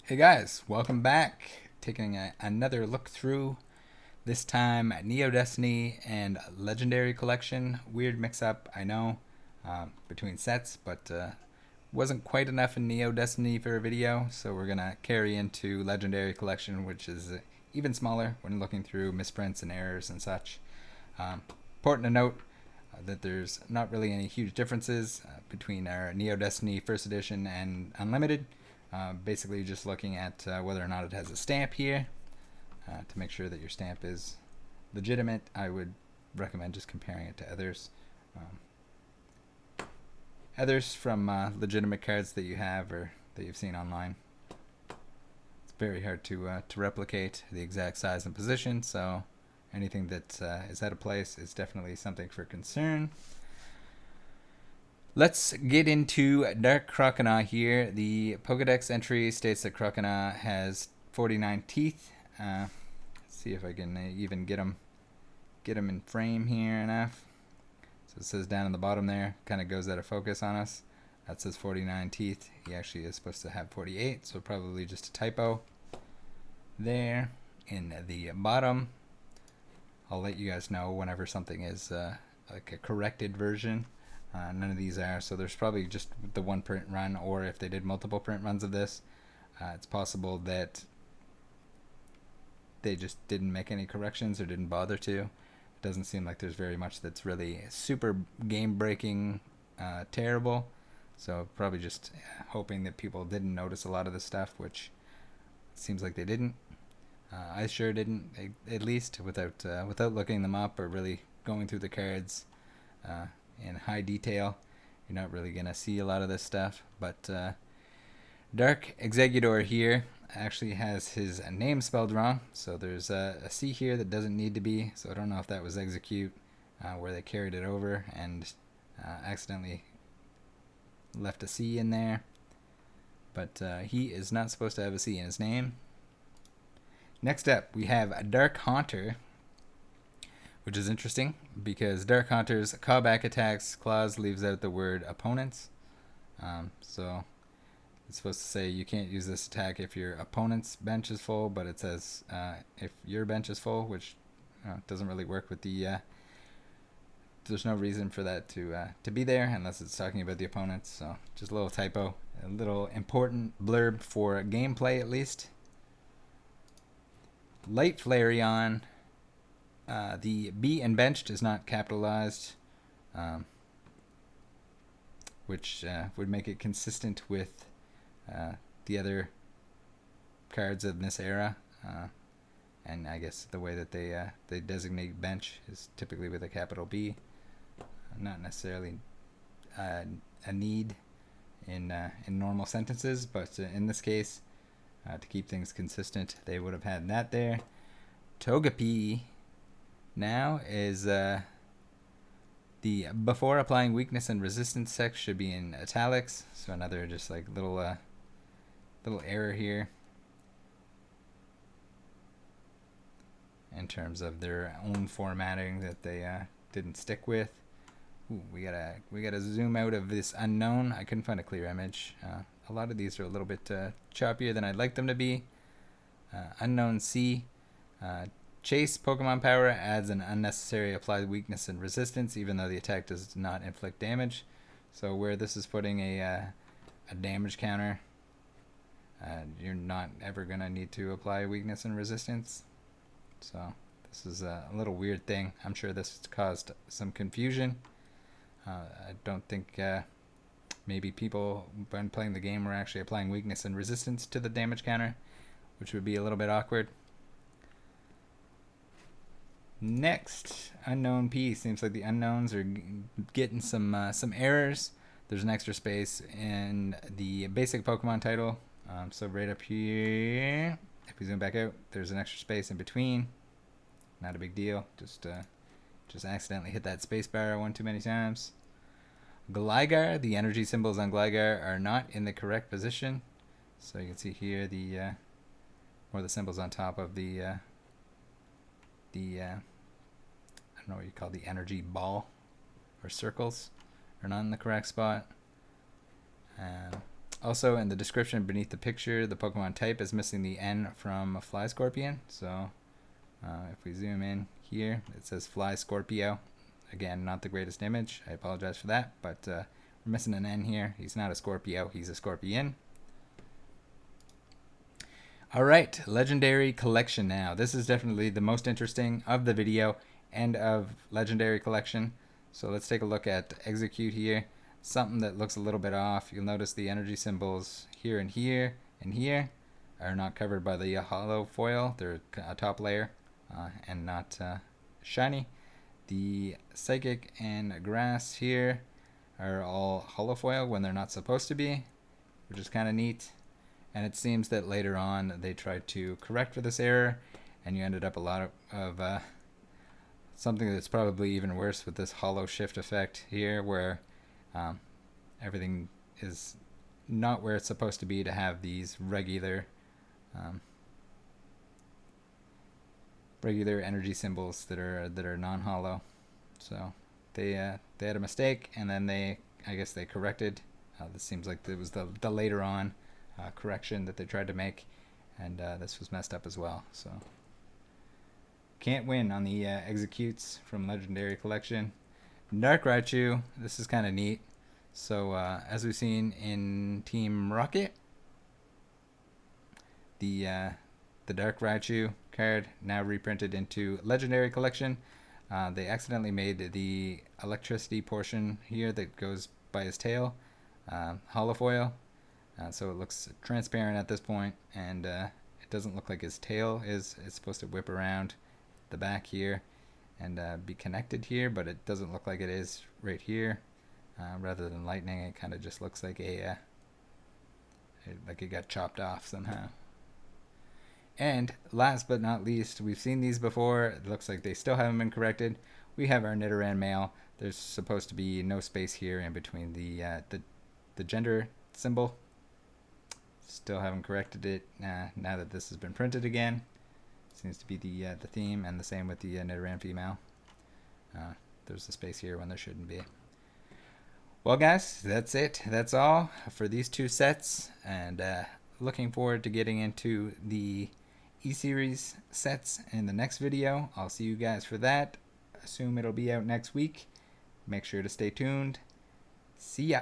Hey guys, welcome back. Taking another look through, this time Neo Destiny and Legendary Collection. Weird mix up, I know, between sets, but wasn't quite enough in Neo Destiny for a video, so we're gonna carry into Legendary Collection, which is even smaller when looking through misprints and errors and such. Important to note that there's not really any huge differences between our Neo Destiny First Edition and Unlimited. Basically, just looking at whether or not it has a stamp here to make sure that your stamp is legitimate. I would recommend just comparing it to others. Others from legitimate cards that you have or that you've seen online. It's very hard to replicate the exact size and position, so anything that is out of place is definitely something for concern. Let's get into Dark Croconaw here. The Pokedex entry states that Croconaw has 49 teeth. Let's see if I can even get him in frame here enough. So it says down in the bottom there, kind of goes out of focus on us. That says 49 teeth. He actually is supposed to have 48, so probably just a typo there in the bottom. I'll let you guys know whenever something is like a corrected version. None of these are, so there's probably just the one print run, or if they did multiple print runs of this, it's possible that they just didn't make any corrections or didn't bother to. It doesn't seem like there's very much that's really super game-breaking terrible, so probably just hoping that people didn't notice a lot of this stuff, which seems like they didn't. I sure didn't, at least without looking them up or really going through the cards in high detail. You're not really going to see a lot of this stuff. But Dark Executor here actually has his name spelled wrong. So there's a C here that doesn't need to be. So I don't know if that was Execute where they carried it over and accidentally left a C in there. But he is not supposed to have a C in his name. Next up, we have a Dark Haunter, which is interesting because Dark Haunter's callback attacks clause leaves out the word opponents. So it's supposed to say you can't use this attack if your opponent's bench is full, but it says if your bench is full, which doesn't really work with the... there's no reason for that to be there unless it's talking about the opponents. So just a little typo, a little important blurb for gameplay at least. Light Flareon. The B in benched is not capitalized, which would make it consistent with the other cards of this era. And I guess the way that they designate bench is typically with a capital B, not necessarily a need in normal sentences, but in this case, to keep things consistent, they would have had that there. Togepi now is the before applying weakness and resistance text should be in italics. So another just like little error here in terms of their own formatting that they didn't stick with. Ooh, we gotta zoom out of this unknown. I couldn't find a clear image. A lot of these are a little bit choppier than I'd like them to be. Unknown C. Chase Pokemon Power adds an unnecessary applied weakness and resistance, even though the attack does not inflict damage. So where this is putting a damage counter, you're not ever going to need to apply weakness and resistance. So this is a little weird thing. I'm sure this has caused some confusion. I don't think maybe people, when playing the game, were actually applying weakness and resistance to the damage counter, which would be a little bit awkward. Next, Unknown P. Seems like the unknowns are getting some errors. There's an extra space in the basic Pokemon title. So right up here, if we zoom back out, there's an extra space in between. Not a big deal. Just accidentally hit that space bar one too many times. Gligar, the energy symbols on Gligar are not in the correct position. So you can see here the more the symbols on top of the I don't know what you call the energy ball or circles are not in the correct spot. Also, in the description beneath the picture, the Pokemon type is missing the N from Fly Scorpion. So if we zoom in here, it says Fly Scorpio. Again, not the greatest image. I apologize for that, but we're missing an N here. He's not a Scorpio, he's a Scorpion. Alright, Legendary Collection now. This is definitely the most interesting of the video and of Legendary Collection. So let's take a look at Execute here. Something that looks a little bit off. You'll notice the energy symbols here and here and here are not covered by the hollow foil. They're a top layer and not shiny. The Psychic and Grass here are all hollow foil when they're not supposed to be, which is kind of neat. And it seems that later on they tried to correct for this error, and you ended up a lot of something that's probably even worse with this hollow shift effect here, where everything is not where it's supposed to be to have these regular energy symbols that are non-hollow. So they had a mistake, and then I guess they corrected. This seems like it was the later on correction that they tried to make, and this was messed up as well. So can't win on the executes from Legendary Collection. Dark Raichu, this is kind of neat. So as we've seen in Team Rocket, the Dark Raichu card now reprinted into Legendary Collection. They accidentally made the electricity portion here that goes by his tail hollow foil. So it looks transparent at this point, and it doesn't look like his tail is supposed to whip around the back here and be connected here, but it doesn't look like it is right here. Rather than lightning, it kind of just looks like like it got chopped off somehow. And last but not least, we've seen these before. It looks like they still haven't been corrected. We have our Nidoran male. There's supposed to be no space here in between the gender symbol. Still haven't corrected it now that this has been printed again. Seems to be the theme, and the same with the Nidoran female. There's a space here when there shouldn't be. Well, guys, that's it. That's all for these two sets, and looking forward to getting into the E-Series sets in the next video. I'll see you guys for that. Assume it'll be out next week. Make sure to stay tuned. See ya.